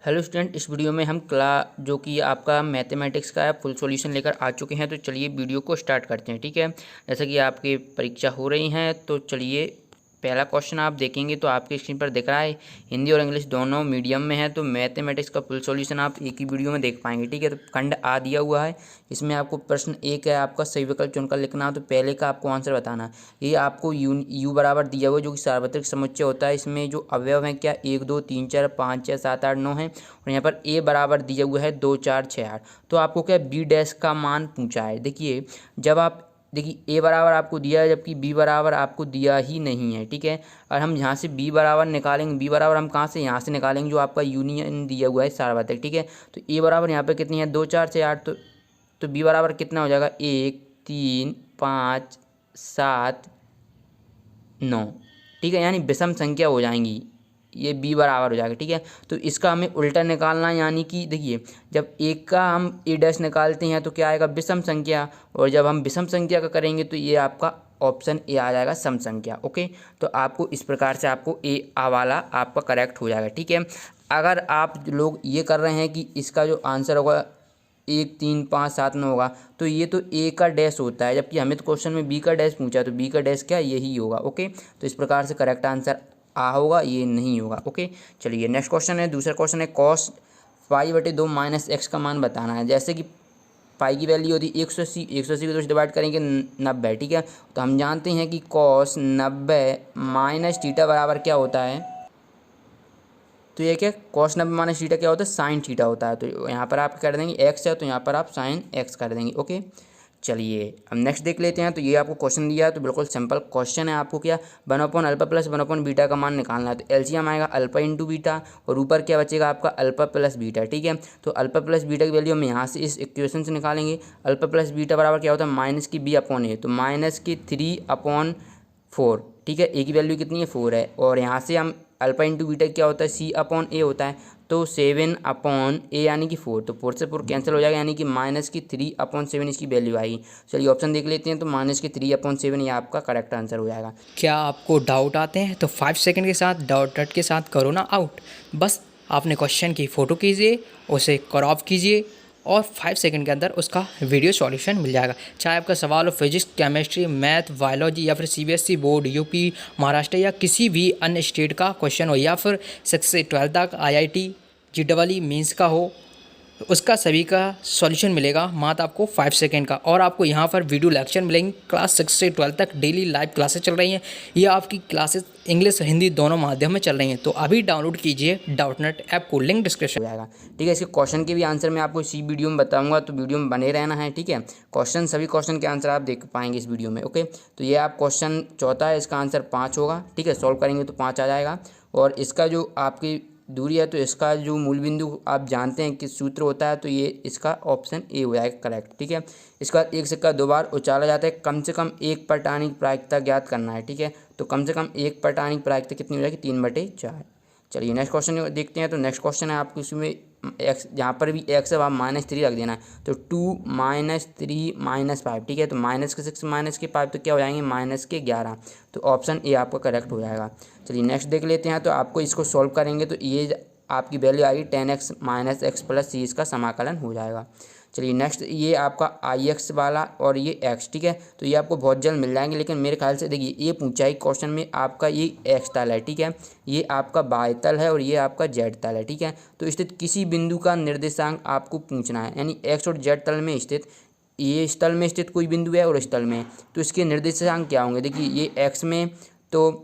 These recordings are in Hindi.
हेलो स्टूडेंट, इस वीडियो में हम जो कि आपका मैथमेटिक्स का फुल सॉल्यूशन लेकर आ चुके हैं। तो चलिए वीडियो को स्टार्ट करते हैं। ठीक है, जैसा कि आपकी परीक्षा हो रही हैं तो चलिए पहला क्वेश्चन आप देखेंगे तो आपकी स्क्रीन पर दिख रहा है। हिंदी और इंग्लिश दोनों मीडियम में है, तो मैथमेटिक्स का फुल सॉल्यूशन आप एक ही वीडियो में देख पाएंगे। ठीक है, तो खंड आ दिया हुआ है। इसमें आपको प्रश्न एक है, आपका सही विकल्प चुनकर लिखना। तो पहले का आपको आंसर बताना। ये आपको यू बराबर दिया हुआ है, जो कि सार्वत्रिक समुच्चय होता है। इसमें जो अवयव हैं क्या 1 2 3 4 5 6 7 8 9 है। और यहाँ पर ए बराबर दिया हुआ है 2 4 6 8। तो आपको क्या बी डैश का मान पूछा है। देखिए, जब आप देखिए ए बराबर आपको दिया है, जबकि बी बराबर आपको दिया ही नहीं है। ठीक है, और हम यहाँ से बी बराबर निकालेंगे। बी बराबर हम कहाँ से, यहाँ से निकालेंगे, जो आपका यूनियन दिया हुआ है सार्वत्रिक। ठीक है, तो ए बराबर यहाँ पे कितनी है 2 4 6 8। तो बी बराबर कितना हो जाएगा 1 3 5 7 9। ठीक है, यानी विषम संख्या हो जाएंगी, ये बी बराबर हो जाएगा। ठीक है, तो इसका हमें उल्टा निकालना है, यानी कि देखिए जब एक का हम ए डैश निकालते हैं तो क्या आएगा विषम संख्या, और जब हम विषम संख्या का करेंगे तो ये आपका ऑप्शन ए आ जाएगा सम संख्या। ओके, तो आपको इस प्रकार से आपको ए आ वाला आपका करेक्ट हो जाएगा। ठीक है, अगर आप लोग ये कर रहे हैं कि इसका जो आंसर होगा 1 3 5 7 9 होगा, तो ये तो ए का डैश होता है, जबकि हमें तो क्वेश्चन में बी का डैश पूछा, तो बी का डैश क्या यही होगा। ओके, तो इस प्रकार से करेक्ट आंसर आ होगा, ये नहीं होगा। ओके, चलिए नेक्स्ट क्वेश्चन है। दूसरा क्वेश्चन है कॉस पाई/2 माइनस एक्स का मान बताना है। जैसे कि पाई की वैल्यू होती है 180, 180 को 2 से डिवाइड करेंगे 90। ठीक है, तो हम जानते हैं कि कॉस 90 माइनस थीटा बराबर क्या होता है। तो ये क्या कॉस 90 माइनस थीटा क्या होता है, साइन थीटा होता है। तो यहाँ पर आप कर देंगे एक्स है, तो यहाँ पर आप साइन एक्स कर देंगे। ओके, चलिए अब नेक्स्ट देख लेते हैं। तो ये आपको क्वेश्चन दिया है, तो बिल्कुल सिंपल क्वेश्चन है। आपको क्या 1/अल्फा प्लस 1/बीटा का मान निकालना है। तो एलसीएम आएगा अल्फा इंटू बीटा, और ऊपर क्या बचेगा आपका अल्फा प्लस बीटा। ठीक है, तो अल्फा प्लस बीटा की वैल्यू हम यहाँ से इस इक्वेशन से निकालेंगे। अल्फा प्लस बीटा बराबर क्या होता है माइनस की बी अपॉन ए, तो माइनस की 3/4। ठीक है, ए की वैल्यू कितनी है 4 है, और यहाँ से हम अल्फा इंटू बीटा क्या होता है सी अपॉन ए होता है, तो 7/ए यानी कि 4। तो 4 से 4 कैंसिल हो जाएगा, यानी कि माइनस की 3/7 इसकी वैल्यू आएगी। चलिए ऑप्शन देख लेते हैं। तो माइनस की 3/7 ये आपका करेक्ट आंसर हो जाएगा। क्या आपको डाउट आते हैं तो 5 सेकंड के साथ डाउट डट के साथ करो ना आउट। बस आपने क्वेश्चन की फ़ोटो कीजिए, उसे क्रॉप कीजिए और 5 सेकंड के अंदर उसका वीडियो सॉल्यूशन मिल जाएगा। चाहे आपका सवाल हो फिजिक्स, केमिस्ट्री, मैथ, बायोलॉजी, या फिर सीबीएसई बोर्ड, यूपी, महाराष्ट्र या किसी भी अन्य स्टेट का क्वेश्चन हो, या फिर 6 से 12 तक आईआईटी, जेईई मेंस का हो, उसका सभी का सॉल्यूशन मिलेगा मात्र आपको 5 सेकंड का। और आपको यहाँ पर वीडियो लेक्चर मिलेंगे। क्लास 6 से 12 तक डेली लाइव क्लासेस चल रही हैं। ये आपकी क्लासेस इंग्लिश हिंदी दोनों माध्यम में चल रही हैं। तो अभी डाउनलोड कीजिए डाउटनेट ऐप को, लिंक डिस्क्रिप्शन हो जाएगा। ठीक है, इसके क्वेश्चन के भी आंसर मैं आपको इसी वीडियो में बताऊंगा, तो वीडियो में बने रहना है। ठीक है, क्वेश्चन सभी क्वेश्चन के आंसर आप देख पाएंगे इस वीडियो में। ओके, तो ये आप क्वेश्चन चौथा है, इसका आंसर 5 होगा। ठीक है, सॉल्व करेंगे तो 5 आ जाएगा। और इसका जो आपकी दूरी है, तो इसका जो मूल बिंदु आप जानते हैं कि सूत्र होता है, तो ये इसका ऑप्शन ए हो जाएगा करेक्ट। ठीक है, इसका एक सिक्का 2 बार उछाला जाता है। कम से कम एक पटानिक प्रायिकता ज्ञात करना है। ठीक है, तो कम से कम एक पटानिक प्रायिकता कितनी हो जाएगी 3/4। चलिए नेक्स्ट क्वेश्चन देखते हैं। तो नेक्स्ट क्वेश्चन है आपको इसमें एक्स, यहाँ पर भी एक्स है, आप -3 रख देना है। तो 2 - 3 - 5। ठीक है, तो माइनस के 6 माइनस के 5 तो क्या हो जाएंगे -11। तो ऑप्शन ए आपका करेक्ट हो जाएगा। चलिए नेक्स्ट देख लेते हैं। तो आपको इसको सॉल्व करेंगे तो ये आपकी वैल्यू आएगी 10x - x + c, इसका समाकलन हो जाएगा। चलिए नेक्स्ट, ये आपका ix वाला और ये x। ठीक है, तो ये आपको बहुत जल्द मिल जाएंगे, लेकिन मेरे ख्याल से देखिए ये पूछा है क्वेश्चन में आपका ये x तल है। ठीक है, ये आपका y तल है और ये आपका z तल है। ठीक है, तो स्थित किसी बिंदु का निर्देशांक आपको पूछना है, यानी x और z तल में स्थित, ये इस तल में स्थित कोई बिंदु है और इस तल में, तो इसके निर्देशांक क्या होंगे। देखिए ये x में तो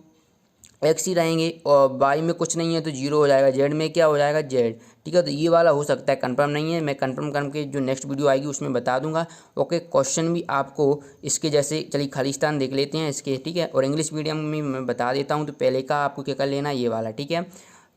एक्स ही रहेंगे, और वाई में कुछ नहीं है तो 0 हो जाएगा, जेड में क्या हो जाएगा जेड। ठीक है, तो ये वाला हो सकता है, कंफर्म नहीं है, मैं कंफर्म करके जो नेक्स्ट वीडियो आएगी उसमें बता दूंगा। ओके, क्वेश्चन भी आपको इसके जैसे, चलिए खालिस्तान देख लेते हैं इसके। ठीक है, और इंग्लिश मीडियम में मैं बता देता हूँ। तो पहले का आपको क्या कर लेना ये वाला। ठीक है,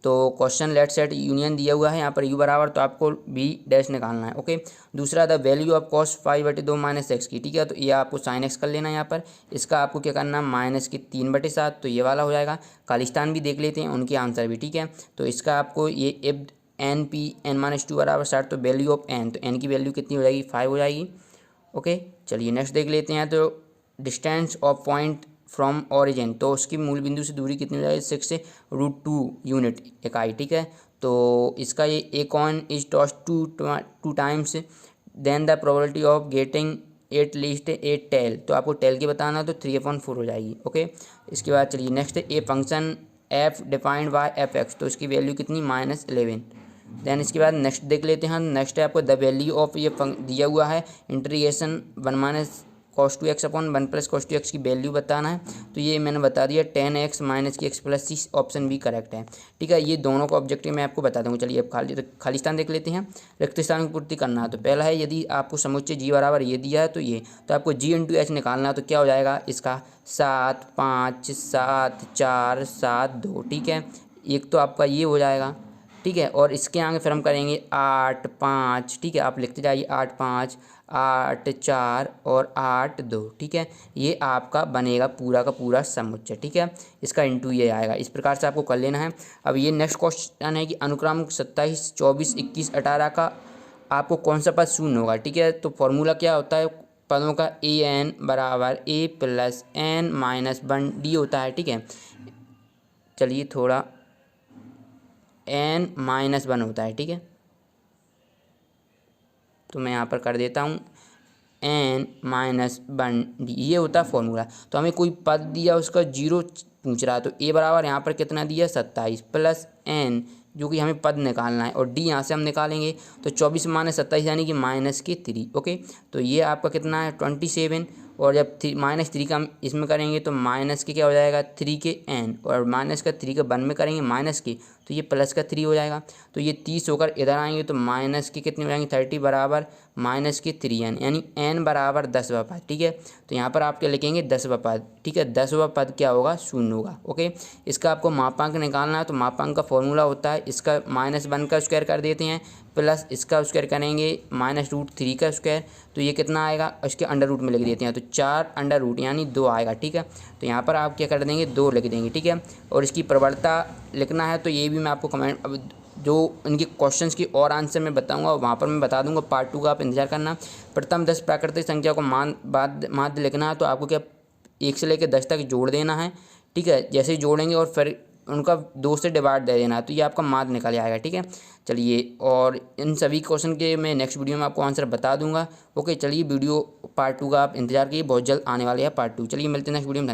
तो क्वेश्चन लेट सेट यूनियन दिया हुआ है यहाँ पर यू बराबर, तो आपको बी डैश निकालना है। ओके, दूसरा the value of cos 5/2 - x की। ठीक है, तो ये आपको साइन एक्स कर लेना है यहाँ पर। इसका आपको क्या करना है माइनस की 3/7, तो ये वाला हो जाएगा। खालिस्तान भी देख लेते हैं उनके आंसर भी। ठीक है, तो इसका आपको ये इफ एन पी n - 2 = 60, तो वैल्यू ऑफ एन, तो एन की वैल्यू कितनी हो जाएगी 5 हो जाएगी। ओके, चलिए नेक्स्ट देख लेते हैं। तो distance of point from origin, तो उसकी मूल बिंदु से दूरी कितनी हो जाएगी 6 से √2 यूनिट इकाई। ठीक है, तो इसका ये a coin is toss two times then the probability of getting at least a tail, तो आपको टेल की बताना तो 3/4 हो जाएगी। ओके, इसके बाद चलिए next a function F defined by F x, तो इसकी वैल्यू कितनी -11। देन इसके बाद नेक्स्ट देख लेते हैं। नेक्स्ट है आपको द वैल्यू ऑफ ये दिया हुआ है integration 1 - cos 2x upon 1 + cos 2x की वैल्यू बताना है। तो ये मैंने बता दिया 10x - x + c, ऑप्शन भी करेक्ट है। ठीक है, ये दोनों का ऑब्जेक्टिव मैं आपको बता दूंगा। चलिए अब खाली स्थान देख लेते हैं। रिक्त स्थान की पूर्ति करना है तो पहला है यदि आपको समुच्चय g बराबर ये दिया है तो ये, तो आपको g × h निकालना है। तो क्या हो जाएगा इसका 7 5 7 4 7 2। ठीक है, एक तो आपका ये हो जाएगा। ठीक है, और इसके आगे फिर हम करेंगे 8 5। ठीक है, आप लिखते जाइए 8 5 8 4 और 8 2। ठीक है, ये आपका बनेगा पूरा का पूरा समुच्चय। ठीक है, इसका इंटू ये आएगा। इस प्रकार से आपको कर लेना है। अब ये नेक्स्ट क्वेश्चन है कि अनुक्रम 27 24 21 18 का आपको कौन सा पद शून्य होगा। ठीक है, तो फॉर्मूला क्या होता है पदों का, an बराबर a + n - 1 d होता है। ठीक है, चलिए थोड़ा n - 1 होता है। ठीक है, तो मैं यहाँ पर कर देता हूँ n - 1 d, ये होता है फॉर्मूला। तो हमें कोई पद दिया उसका 0 पूछ रहा है, तो a बराबर यहाँ पर कितना दिया 27 + n, जो कि हमें पद निकालना है, और d यहाँ से हम निकालेंगे तो 24 - 27 यानी कि -3। ओके, तो ये आपका कितना है 27, और जब -3 का हम इसमें करेंगे तो माइनस के क्या हो जाएगा 3 के n, और माइनस का 3 के 1 में करेंगे माइनस के तो ये प्लस का 3 हो जाएगा। तो ये 30 होकर इधर आएंगे तो माइनस के कितने हो जाएंगे 30 बराबर -3n, यानी n बराबर 10वां पद। ठीक है, तो यहाँ पर आप क्या लिखेंगे 10वां पद। ठीक है, 10वां पद क्या होगा शून्य होगा। ओके, इसका आपको मापांक निकालना है। तो मापांक का फॉर्मूला होता है इसका -1 का स्क्वायर कर देते हैं प्लस इसका स्क्वायर करेंगे -√3 का स्क्वायर, तो ये कितना आएगा इसके अंडर रूट में लिख देते हैं तो 4 अंडर रूट यानी 2 आएगा। ठीक है, तो यहाँ पर आप क्या कर देंगे 2 लिख देंगे। ठीक है, और इसकी प्रबलता लिखना है तो ये भी मैं आपको कमेंट, अब जो इनके क्वेश्चंस की और आंसर मैं बताऊंगा वहाँ पर मैं बता दूंगा। पार्ट 2 का आप इंतजार करना। प्रथम 10 प्राकृतिक संख्या को माध्य लिखना है, तो आपको क्या 1 से लेकर 10 तक जोड़ देना है। ठीक है, जैसे ही जोड़ेंगे और फिर उनका 2 से डिवाइड दे देना है, तो ये आपका माध्य निकल आएगा। ठीक है, चलिए, और इन सभी क्वेश्चन के मैं नेक्स्ट वीडियो में आपको आंसर बता दूंगा। ओके, चलिए वीडियो पार्ट 2 का आप इंतजार कीजिए, बहुत जल्द आने वाले हैं पार्ट 2। चलिए मिलते हैं नेक्स्ट वीडियो में।